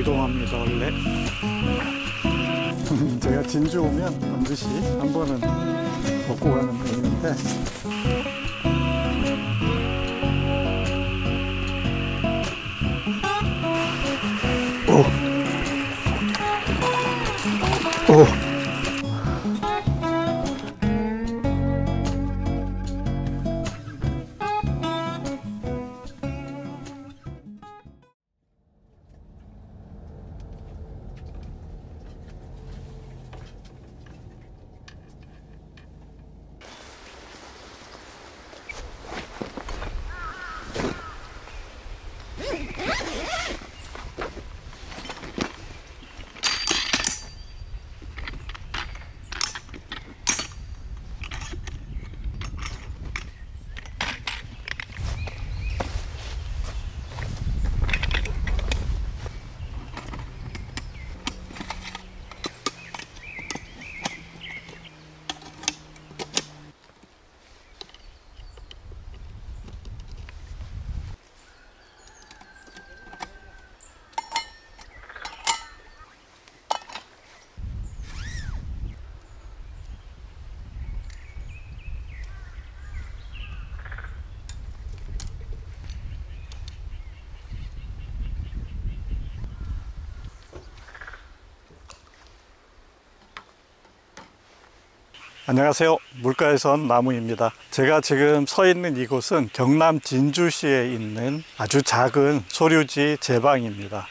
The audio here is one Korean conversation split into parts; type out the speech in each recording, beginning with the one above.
이동합니다. 원래 제가 진주 오면 반드시 한 번은 먹고 가는 거 있는데 오. 안녕하세요. 물가에선 나무입니다. 제가 지금 서 있는 이곳은 경남 진주시에 있는 아주 작은 소류지 제방입니다.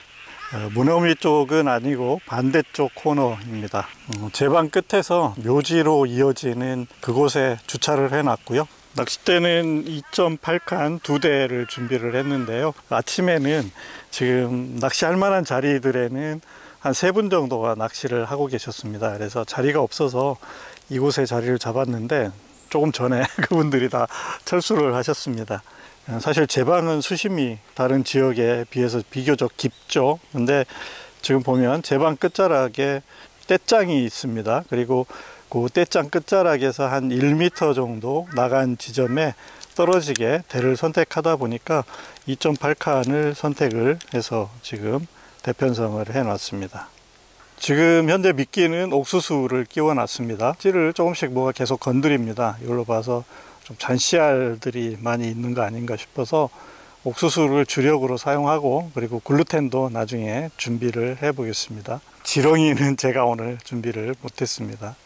문어미 쪽은 아니고 반대쪽 코너입니다. 제방 끝에서 묘지로 이어지는 그곳에 주차를 해놨고요. 낚싯대는 2.8칸 2대를 준비를 했는데요. 아침에는 지금 낚시할 만한 자리들에는 한 3분 정도가 낚시를 하고 계셨습니다. 그래서 자리가 없어서 이곳에 자리를 잡았는데 조금 전에 그분들이 다 철수를 하셨습니다. 사실 제방은 수심이 다른 지역에 비해서 비교적 깊죠. 근데 지금 보면 제방 끝자락에 떼짱이 있습니다. 그리고 그 떼짱 끝자락에서 한 1m 정도 나간 지점에 떨어지게 대를 선택하다 보니까 2.8칸을 선택을 해서 지금 대편성을 해 놨습니다. 지금 현재 미끼는 옥수수를 끼워 놨습니다. 찌를 조금씩 뭐가 계속 건드립니다. 이걸로 봐서 좀 잔씨알들이 많이 있는 거 아닌가 싶어서 옥수수를 주력으로 사용하고, 그리고 글루텐도 나중에 준비를 해 보겠습니다. 지렁이는 제가 오늘 준비를 못했습니다.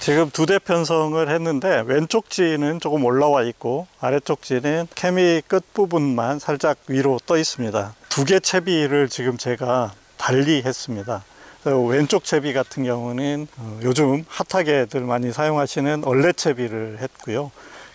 지금 2대 편성을 했는데 왼쪽 찌는 조금 올라와 있고 아래쪽 찌는 케미 끝 부분만 살짝 위로 떠 있습니다. 2개 채비를 지금 제가 달리 했습니다. 왼쪽 채비 같은 경우는 요즘 핫하게들 많이 사용하시는 얼레 채비를 했고요.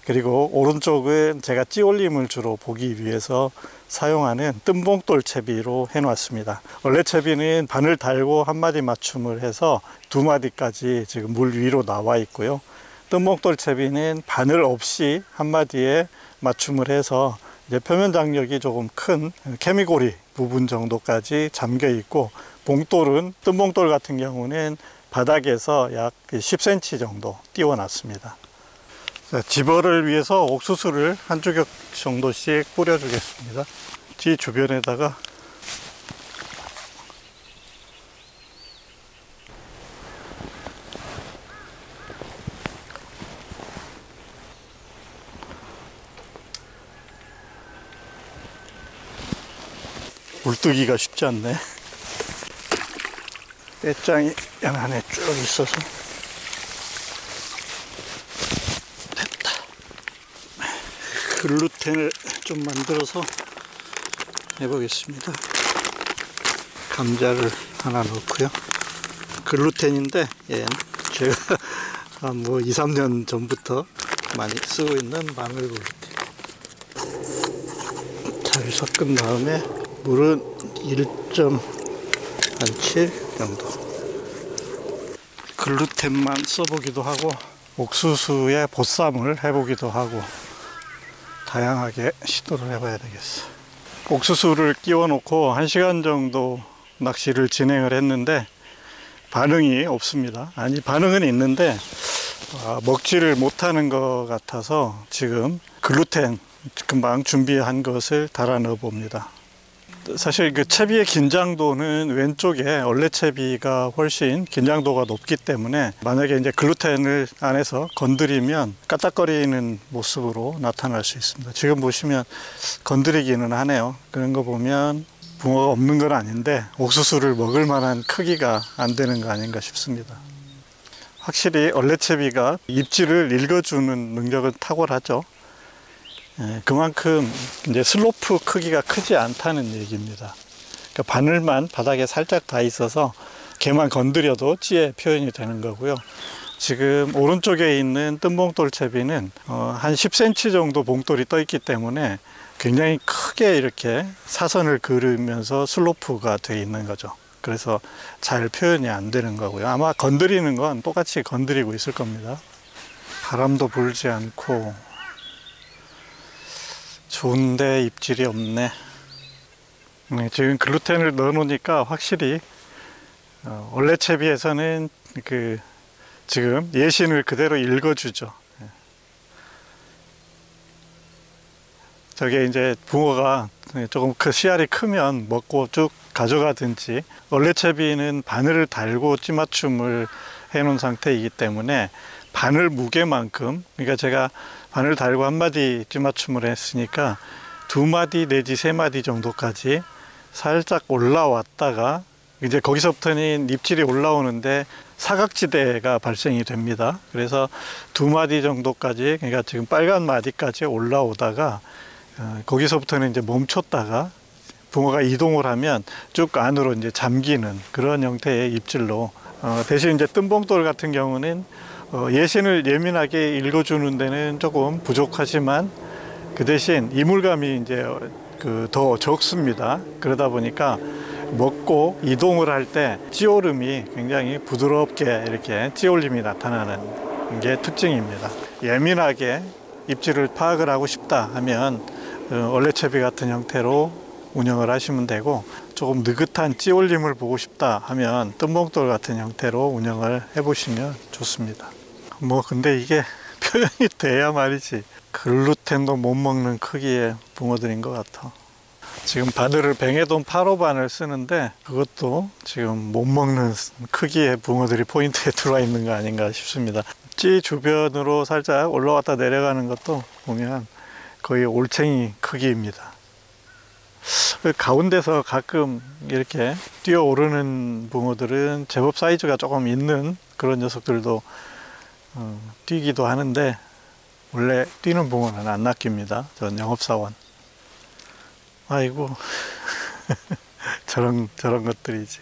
그리고 오른쪽은 제가 찌올림을 주로 보기 위해서 사용하는 뜸봉돌 채비로 해 놨습니다. 얼레 채비는 바늘 달고 한 마디 맞춤을 해서 2마디까지 지금 물 위로 나와 있고요. 뜸봉돌 채비는 바늘 없이 한 마디에 맞춤을 해서 이제 표면 장력이 조금 큰 케미고리 부분 정도까지 잠겨 있고, 봉돌은 뜸봉돌 같은 경우는 바닥에서 약 10cm 정도 띄워 놨습니다. 집어를 위해서 옥수수를 한 주걱 정도씩 뿌려 주겠습니다. 뒤 주변에다가 물뜨기가 쉽지 않네. 떼짱이 양 안에 쭉 있어서 됐다. 글루텐을 좀 만들어서 해보겠습니다. 감자를 하나 넣고요. 글루텐인데 얘는 제가 뭐 2~3년 전부터 많이 쓰고 있는 마늘 글루텐. 잘 섞은 다음에 물은 1.7 정도. 글루텐만 써보기도 하고 옥수수에 보쌈을 해보기도 하고 다양하게 시도를 해봐야 되겠어. 옥수수를 끼워 놓고 1시간 정도 낚시를 진행을 했는데 반응이 없습니다. 아니, 반응은 있는데 먹지를 못하는 것 같아서 지금 글루텐 금방 준비한 것을 달아 넣어 봅니다. 사실 그 채비의 긴장도는 왼쪽에 얼레 채비가 훨씬 긴장도가 높기 때문에 만약에 이제 글루텐을 안에서 건드리면 까딱거리는 모습으로 나타날 수 있습니다. 지금 보시면 건드리기는 하네요. 그런 거 보면 붕어가 없는 건 아닌데 옥수수를 먹을 만한 크기가 안 되는 거 아닌가 싶습니다. 확실히 얼레 채비가 입질을 읽어주는 능력은 탁월하죠. 그만큼 이제 슬로프 크기가 크지 않다는 얘기입니다. 그러니까 바늘만 바닥에 살짝 닿아 있어서 걔만 건드려도 찌의 표현이 되는 거고요. 지금 오른쪽에 있는 뜸봉돌 채비는 한 10cm 정도 봉돌이 떠 있기 때문에 굉장히 크게 이렇게 사선을 그으면서 슬로프가 되어 있는 거죠. 그래서 잘 표현이 안 되는 거고요. 아마 건드리는 건 똑같이 건드리고 있을 겁니다. 바람도 불지 않고 좋은데 입질이 없네. 지금 글루텐을 넣어 놓으니까 확실히 원래 채비에서는 지금 예신을 그대로 읽어주죠. 저게 이제 붕어가 조금 씨알이 크면 먹고 쭉 가져가든지, 원래 채비는 바늘을 달고 찌맞춤을 해 놓은 상태이기 때문에 바늘 무게만큼, 그러니까 제가 바늘 달고 한 마디 찌맞춤을 했으니까 두 마디 내지 세 마디 정도까지 살짝 올라왔다가 이제 거기서부터는 입질이 올라오는데 사각지대가 발생이 됩니다. 그래서 두 마디 정도까지, 그러니까 지금 빨간 마디까지 올라오다가 거기서부터는 이제 멈췄다가 붕어가 이동을 하면 쭉 안으로 이제 잠기는 그런 형태의 입질로, 대신 이제 뜸봉돌 같은 경우는 예신을 예민하게 읽어주는 데는 조금 부족하지만 그 대신 이물감이 이제 더 적습니다. 그러다 보니까 먹고 이동을 할 때 찌오름이 굉장히 부드럽게 이렇게 찌올림이 나타나는 게 특징입니다. 예민하게 입질을 파악을 하고 싶다 하면 얼레채비 같은 형태로 운영을 하시면 되고, 조금 느긋한 찌올림을 보고 싶다 하면 뜸봉돌 같은 형태로 운영을 해 보시면 좋습니다. 근데 이게 표현이 돼야 말이지, 글루텐도 못 먹는 크기의 붕어들인 것 같아. 지금 바늘을 뱅에돈 8호반을 쓰는데 그것도 지금 못 먹는 크기의 붕어들이 포인트에 들어와 있는 거 아닌가 싶습니다. 찌 주변으로 살짝 올라왔다 내려가는 것도 보면 거의 올챙이 크기입니다. 가운데서 가끔 이렇게 뛰어오르는 붕어들은 제법 사이즈가 조금 있는 그런 녀석들도 뛰기도 하는데, 원래 뛰는 붕어는 안 낚입니다. 전 영업사원. 아이고 저런 것들이지.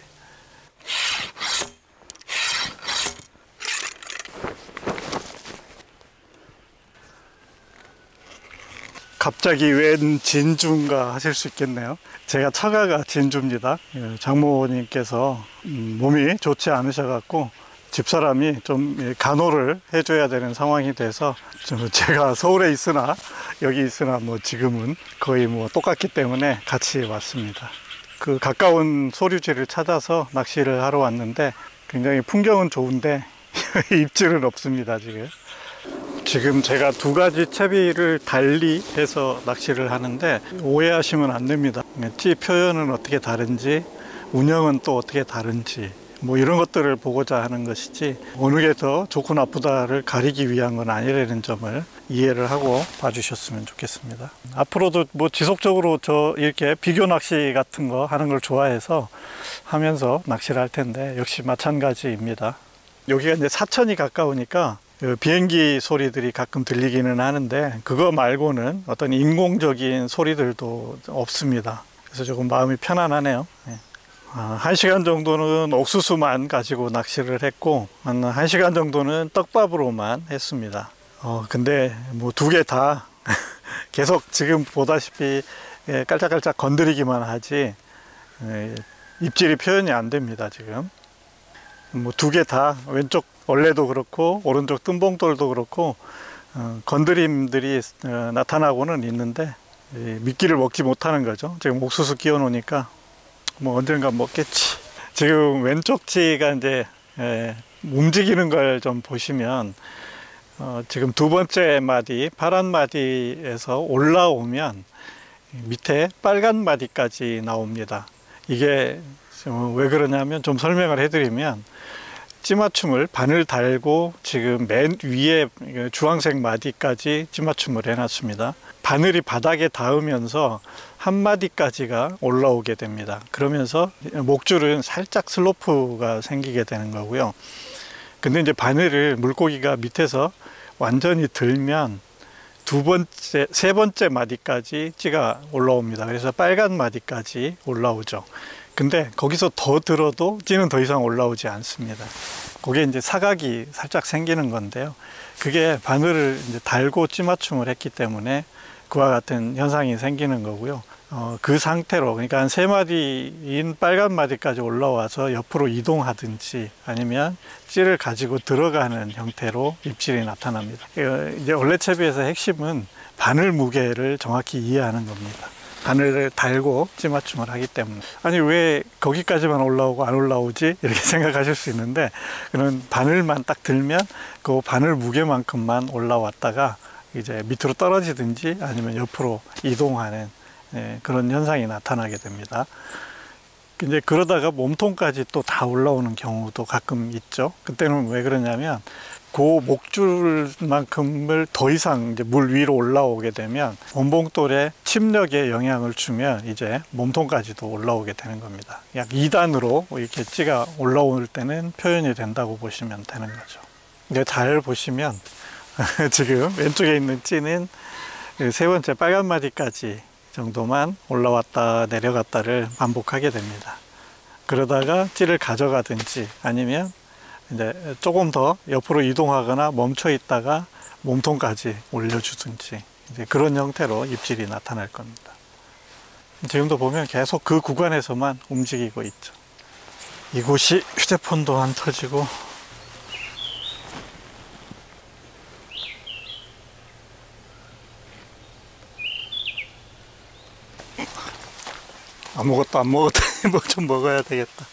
갑자기 웬 진주인가 하실 수 있겠네요. 제가 처가가 진주입니다. 장모님께서 몸이 좋지 않으셔갖고 집사람이 좀 간호를 해줘야 되는 상황이 돼서, 제가 서울에 있으나 여기 있으나 지금은 거의 똑같기 때문에 같이 왔습니다. 그 가까운 소류지를 찾아서 낚시를 하러 왔는데 굉장히 풍경은 좋은데 입질은 없습니다. 지금 제가 두 가지 채비를 달리 해서 낚시를 하는데 오해하시면 안 됩니다. 찌 표현은 어떻게 다른지, 운영은 또 어떻게 다른지, 이런 것들을 보고자 하는 것이지 어느 게 더 좋고 나쁘다를 가리기 위한 건 아니라는 점을 이해를 하고 봐주셨으면 좋겠습니다. 앞으로도 지속적으로 이렇게 비교 낚시 같은 거 하는 걸 좋아해서 하면서 낚시를 할 텐데, 역시 마찬가지입니다. 여기가 이제 사천이 가까우니까 비행기 소리들이 가끔 들리기는 하는데, 그거 말고는 어떤 인공적인 소리들도 없습니다. 그래서 조금 마음이 편안하네요. 1시간 정도는 옥수수만 가지고 낚시를 했고, 한 1시간 정도는 떡밥으로만 했습니다. 근데 두 개 다 계속 지금 보다시피 깔짝깔짝 건드리기만 하지 입질이 표현이 안 됩니다. 지금 두 개 다, 왼쪽 얼레도 그렇고 오른쪽 뜸봉돌도 그렇고 건드림들이 나타나고는 있는데 미끼를 먹지 못하는 거죠. 지금 옥수수 끼워 놓으니까 언젠가 먹겠지. 지금 왼쪽 찌가 이제 움직이는 걸 좀 보시면, 지금 두 번째 마디, 파란 마디에서 올라오면 밑에 빨간 마디까지 나옵니다. 이게 왜 그러냐면 좀 설명을 해드리면, 찌맞춤을 바늘 달고 지금 맨 위에 주황색 마디까지 찌맞춤을 해놨습니다. 바늘이 바닥에 닿으면서 한 마디까지가 올라오게 됩니다. 그러면서 목줄은 살짝 슬로프가 생기게 되는 거고요. 근데 이제 바늘을 물고기가 밑에서 완전히 들면 세 번째 마디까지 찌가 올라옵니다. 그래서 빨간 마디까지 올라오죠. 근데 거기서 더 들어도 찌는 더 이상 올라오지 않습니다. 그게 이제 사각이 살짝 생기는 건데요. 그게 바늘을 이제 달고 찌맞춤을 했기 때문에 그와 같은 현상이 생기는 거고요. 그 상태로, 그러니까 한 세 마디인 빨간 마디까지 올라와서 옆으로 이동하든지 아니면 찌를 가지고 들어가는 형태로 입질이 나타납니다. 이제 얼레채비에서 핵심은 바늘 무게를 정확히 이해하는 겁니다. 바늘을 달고 찌맞춤을 하기 때문에. 아니, 왜 거기까지만 올라오고 안 올라오지? 이렇게 생각하실 수 있는데, 그는 바늘만 딱 들면 그 바늘 무게만큼만 올라왔다가 이제 밑으로 떨어지든지 아니면 옆으로 이동하는 그런 현상이 나타나게 됩니다. 근데 그러다가 몸통까지 또 다 올라오는 경우도 가끔 있죠. 그때는 왜 그러냐면, 그 목줄만큼을 더 이상 이제 물 위로 올라오게 되면 원봉돌의 침력에 영향을 주면 이제 몸통까지도 올라오게 되는 겁니다. 약 2단으로 이렇게 찌가 올라올 때는 표현이 된다고 보시면 되는 거죠. 근데 잘 보시면 지금 왼쪽에 있는 찌는 세 번째 빨간 마디까지 정도만 올라왔다 내려갔다를 반복하게 됩니다. 그러다가 찌를 가져가든지 아니면 이제 조금 더 옆으로 이동하거나 멈춰 있다가 몸통까지 올려주든지 이제 그런 형태로 입질이 나타날 겁니다. 지금도 보면 계속 그 구간에서만 움직이고 있죠. 이곳이 휴대폰도 안 터지고 아무것도 안 먹었더니 뭐 좀 먹어야 되겠다.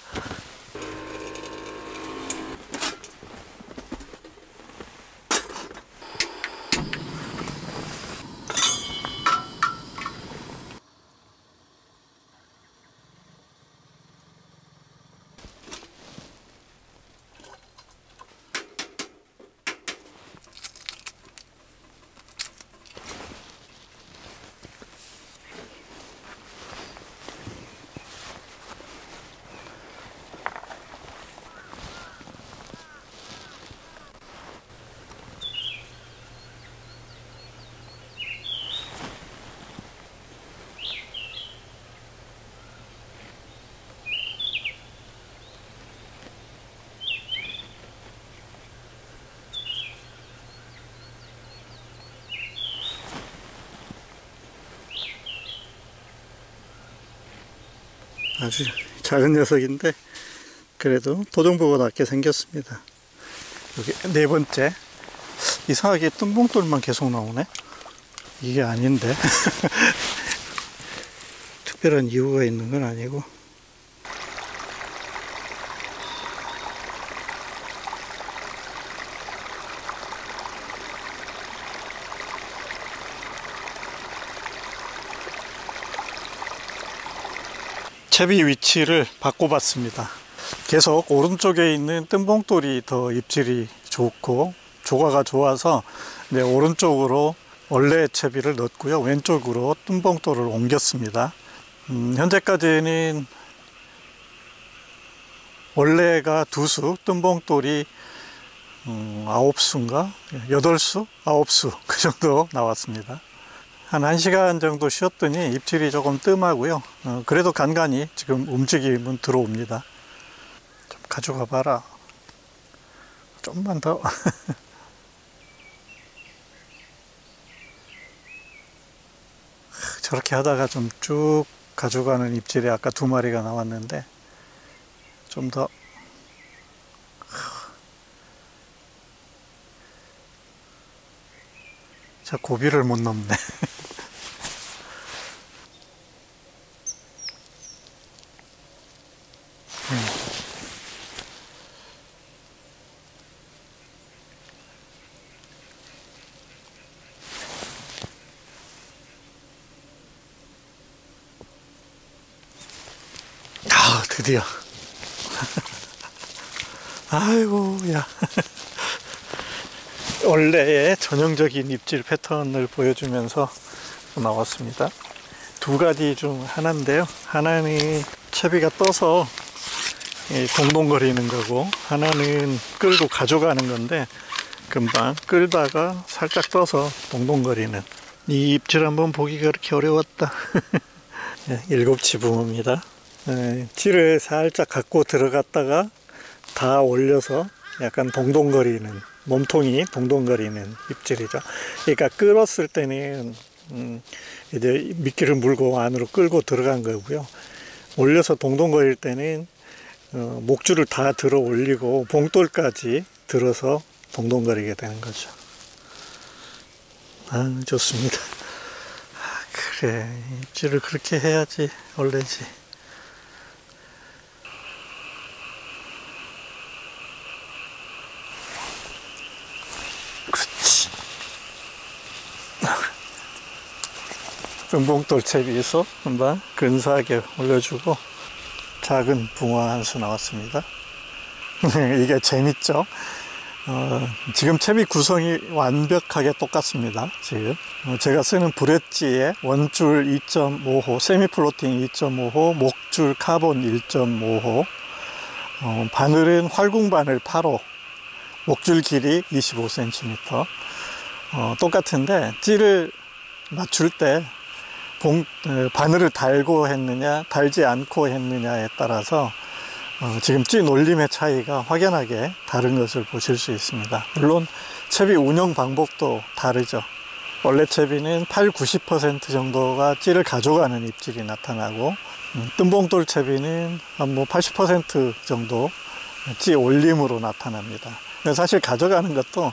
아주 작은 녀석인데 그래도 도종보가 낮게 생겼습니다. 여기 네 번째. 이상하게 뜬봉돌만 계속 나오네. 이게 아닌데 특별한 이유가 있는 건 아니고. 채비 위치를 바꿔봤습니다. 계속 오른쪽에 있는 뜬봉돌이 더 입질이 좋고 조과가 좋아서 오른쪽으로 원래 채비를 넣었고요. 왼쪽으로 뜬봉돌을 옮겼습니다. 현재까지는 원래가 2수, 뜬봉돌이 9수인가? 8수? 9수 그 정도 나왔습니다. 한 1시간 정도 쉬었더니 입질이 조금 뜸하고요. 그래도 간간히 지금 움직임은 들어옵니다. 좀 가져가 봐라. 좀만 더. 저렇게 하다가 좀 쭉 가져가는 입질이 아까 2마리가 나왔는데 좀 더. 자, 고비를 못 넘네. 드디어. 아이고, 야. 원래의 전형적인 입질 패턴을 보여주면서 나왔습니다. 두 가지 중 하나인데요. 하나는 채비가 떠서 동동거리는 거고, 하나는 끌고 가져가는 건데, 금방 끌다가 살짝 떠서 동동거리는 이 입질 한번 보기가 그렇게 어려웠다. 일곱치 붕어입니다. 찌를 살짝 갖고 들어갔다가 다 올려서 약간 동동거리는, 몸통이 동동거리는 입질이죠. 그러니까 끌었을 때는 이제 미끼를 물고 안으로 끌고 들어간 거고요. 올려서 동동거릴 때는 목줄을 다 들어 올리고 봉돌까지 들어서 동동거리게 되는 거죠. 아, 좋습니다. 아, 그래, 입질을 그렇게 해야지 원래지. 그렇지. 뿅봉돌 채비에서 금방 근사하게 올려주고 작은 붕어 한 수 나왔습니다. 이게 재밌죠? 지금 채비 구성이 완벽하게 똑같습니다. 지금 제가 쓰는 브렛지에 원줄 2.5호, 세미플로팅 2.5호, 목줄 카본 1.5호, 바늘은 활궁바늘 8호, 목줄 길이 25cm. 똑같은데 찌를 맞출 때 바늘을 달고 했느냐 달지 않고 했느냐에 따라서 지금 찌 놀림의 차이가 확연하게 다른 것을 보실 수 있습니다. 물론 채비 운영 방법도 다르죠. 원래 채비는 80~90% 정도가 찌를 가져가는 입질이 나타나고, 뜸봉돌 채비는 한 80% 정도 찌 올림으로 나타납니다. 사실 가져가는 것도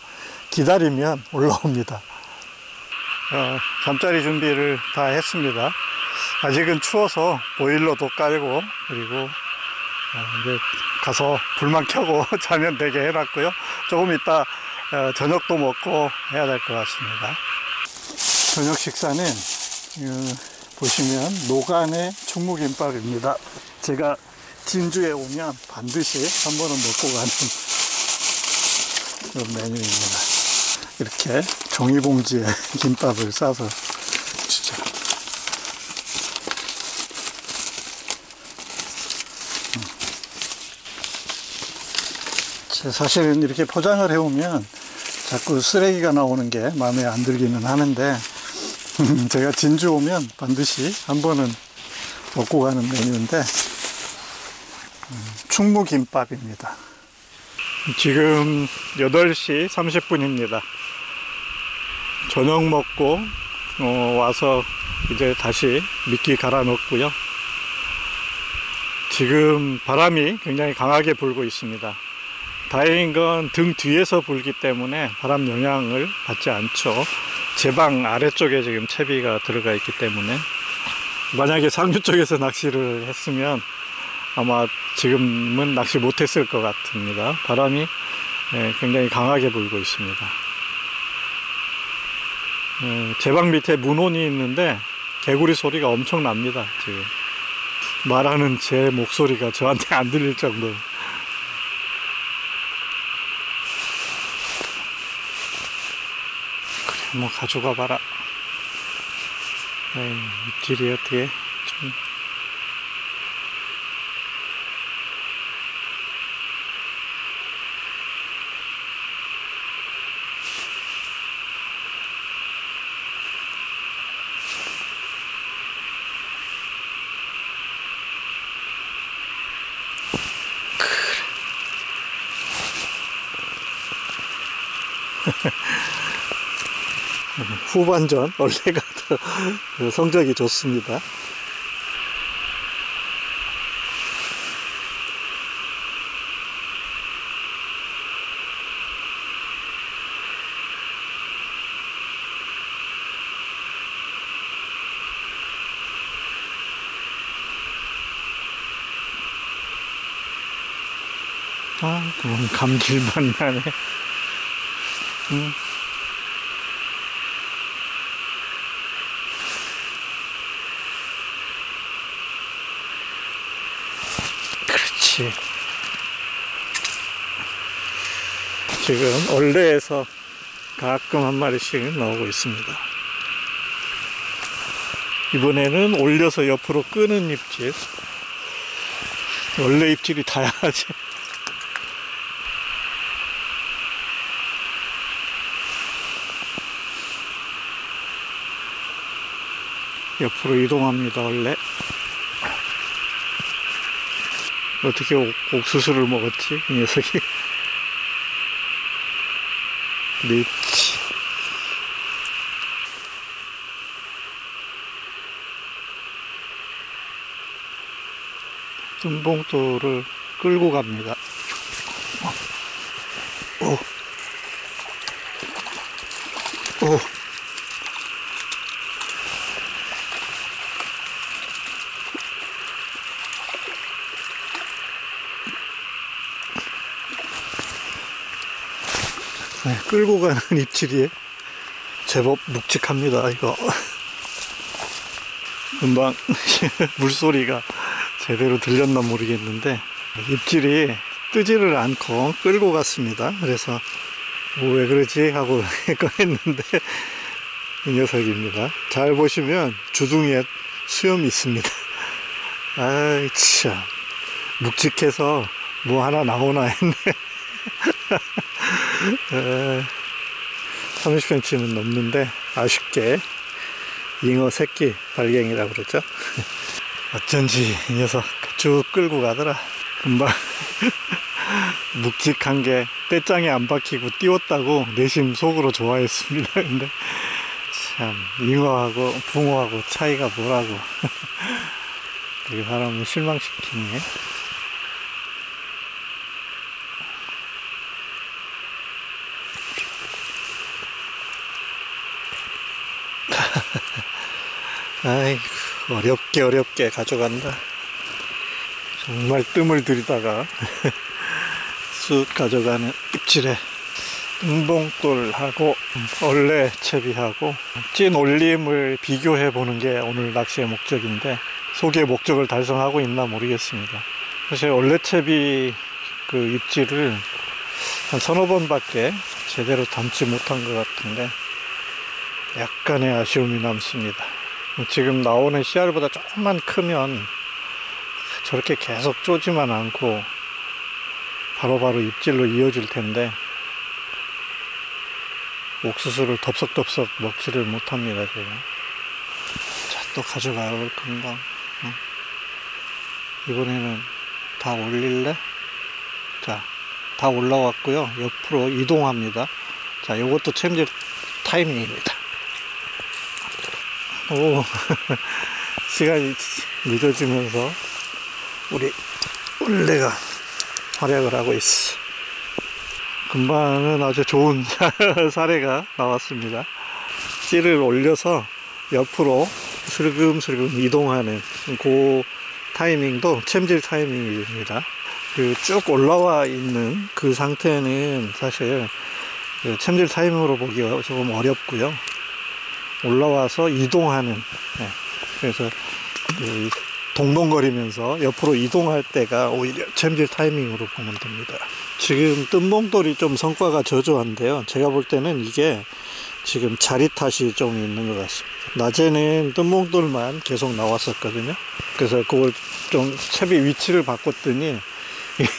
기다리면 올라옵니다. 잠자리 준비를 다 했습니다. 아직은 추워서 보일러도 깔고, 그리고 이제 가서 불만 켜고 자면 되게 해놨고요. 조금 이따 저녁도 먹고 해야 될 것 같습니다. 저녁 식사는 보시면 노간의 충무김밥입니다. 제가 진주에 오면 반드시 한 번은 먹고 가는 그런 메뉴입니다. 이렇게 종이봉지에 김밥을 싸서 주죠. 사실은 이렇게 포장을 해오면 자꾸 쓰레기가 나오는 게 마음에 안 들기는 하는데, 제가 진주 오면 반드시 한 번은 먹고 가는 메뉴인데, 충무김밥입니다. 지금 8시 30분입니다. 저녁 먹고 와서 이제 다시 미끼 갈아 넣고요. 지금 바람이 굉장히 강하게 불고 있습니다. 다행인 건 등 뒤에서 불기 때문에 바람 영향을 받지 않죠. 제방 아래쪽에 지금 채비가 들어가 있기 때문에, 만약에 상류 쪽에서 낚시를 했으면 아마 지금은 낚시 못했을 것 같습니다. 바람이 굉장히 강하게 불고 있습니다. 제방 밑에 문온이 있는데 개구리 소리가 엄청 납니다. 지금 말하는 제 목소리가 저한테 안 들릴 정도. 뭐 가져가 봐라. 입질이 어떻게 좀. 후반전 원래가 더 성적이 좋습니다. 아, 그럼 감질만 나네. 입치. 지금 얼레에서 가끔 한 마리씩 나오고 있습니다. 이번에는 올려서 옆으로 끄는 입질. 원래 입질이 다양하지. 옆으로 이동합니다. 원래 어떻게 옥수수를 먹었지 이 녀석이. 립치. 뜸봉돌을 끌고 갑니다. 오. 오. 네, 끌고 가는 입질이 제법 묵직합니다. 이거 금방 물소리가 제대로 들렸나 모르겠는데 입질이 뜨지를 않고 끌고 갔습니다. 그래서 왜 그러지 하고 꺼냈는데 이 녀석입니다. 잘 보시면 주둥이에 수염이 있습니다. 아이 참 묵직해서 뭐 하나 나오나 했네. 30cm는 넘는데 아쉽게 잉어 새끼 발갱이라고 그러죠. 어쩐지 이 녀석 쭉 끌고 가더라. 금방 묵직한 게 떼짱에 안 박히고 띄웠다고 내심 속으로 좋아했습니다. 근데 참 잉어하고 붕어하고 차이가 뭐라고. 이 사람을 실망시키네. 아이고 어렵게 가져간다. 정말 뜸을 들이다가 쑥 가져가는 입질에 뜸봉돌하고 얼레 채비하고 찐 올림을 비교해 보는 게 오늘 낚시의 목적인데 소기의 목적을 달성하고 있나 모르겠습니다. 사실 얼레 채비 그 입질을 한 서너 번밖에 제대로 담지 못한 것 같은데 약간의 아쉬움이 남습니다. 지금 나오는 씨알보다 조금만 크면 저렇게 계속 쪼지만 않고 바로바로 입질로 이어질 텐데 옥수수를 덥석덥석 먹지를 못합니다. 제가. 자, 또 가져가요. 금방. 이번에는 다 올릴래? 자, 다 올라왔고요. 옆으로 이동합니다. 자, 요것도 챔질 타이밍입니다. 오, 시간이 늦어지면서 우리 올레가 활약을 하고 있어. 금방은 아주 좋은 사례가 나왔습니다. 찌를 올려서 옆으로 슬금슬금 이동하는 그 타이밍도 챔질 타이밍입니다. 그 쭉 올라와 있는 그 상태는 사실 그 챔질 타이밍으로 보기가 조금 어렵고요. 올라와서 이동하는, 네. 그래서 그 동동거리면서 옆으로 이동할 때가 오히려 챔질 타이밍으로 보면 됩니다. 지금 뜸봉돌이 좀 성과가 저조한데요. 제가 볼 때는 이게 지금 자리 탓이 좀 있는 것 같습니다. 낮에는 뜸봉돌만 계속 나왔었거든요. 그래서 그걸 좀 채비 위치를 바꿨더니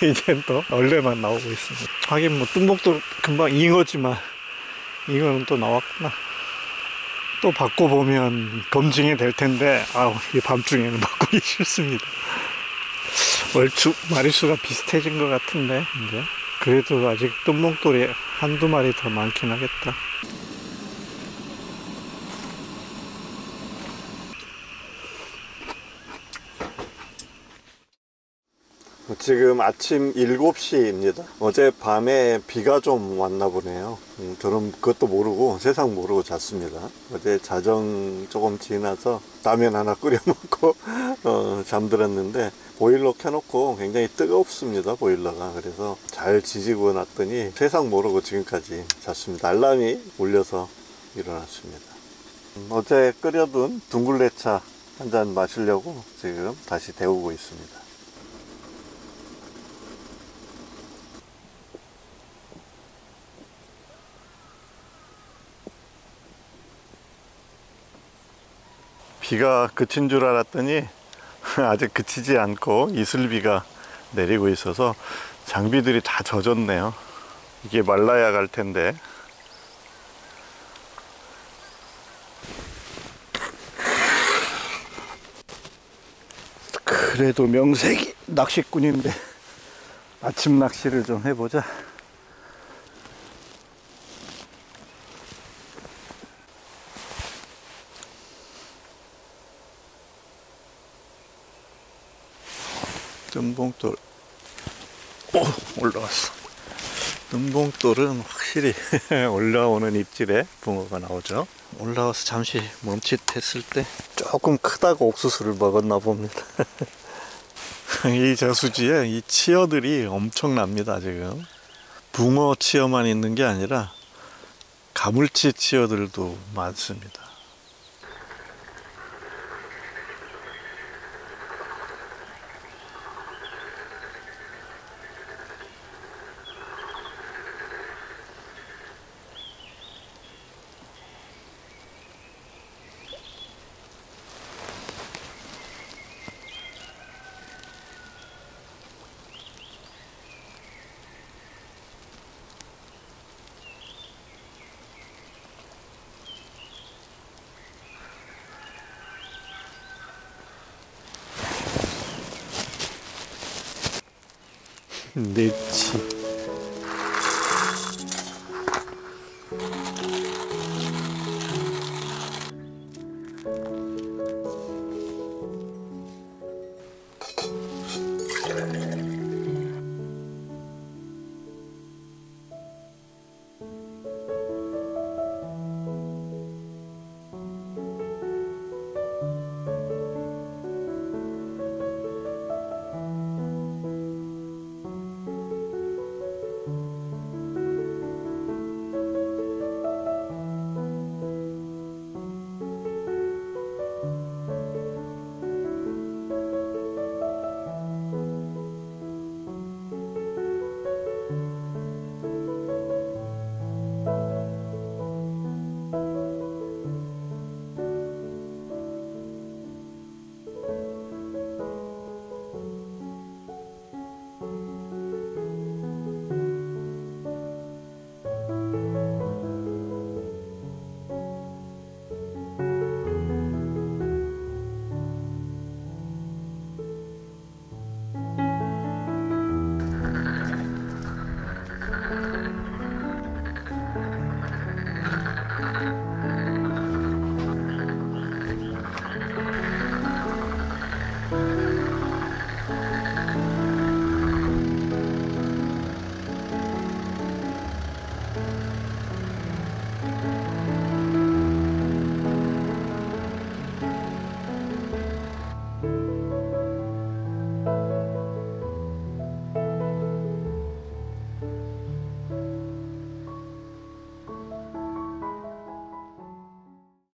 이제 또 얼레만 나오고 있습니다. 하긴 뭐 뜸봉돌 금방 잉어지만 잉어는 또 나왔구나. 또 바꿔보면 검증이 될 텐데 아우 이 밤중에는 바꾸기 싫습니다. 얼추 마리수가 비슷해진 것 같은데 이제 그래도 아직 뜸봉돌이 한두 마리 더 많긴 하겠다. 지금 아침 7시입니다. 어젯밤에 비가 좀 왔나 보네요. 저는 그것도 모르고 세상 모르고 잤습니다. 어제 자정 조금 지나서 라면 하나 끓여 먹고 잠들었는데 보일러 켜놓고 굉장히 뜨겁습니다. 보일러가. 그래서 잘 지지고 놨더니 세상 모르고 지금까지 잤습니다. 알람이 울려서 일어났습니다. 어제 끓여둔 둥글레차 한 잔 마시려고 지금 다시 데우고 있습니다. 비가 그친 줄 알았더니 아직 그치지 않고 이슬비가 내리고 있어서 장비들이 다 젖었네요. 이게 말라야 갈 텐데. 그래도 명색이 낚시꾼인데 아침 낚시를 좀 해보자. 뜸봉돌, 오, 올라왔어. 뜸봉돌은 확실히 올라오는 입질에 붕어가 나오죠. 올라와서 잠시 멈칫했을 때 조금 크다고 옥수수를 먹었나 봅니다. 이 저수지에 이 치어들이 엄청납니다. 지금 붕어 치어만 있는 게 아니라 가물치 치어들도 많습니다. 네치.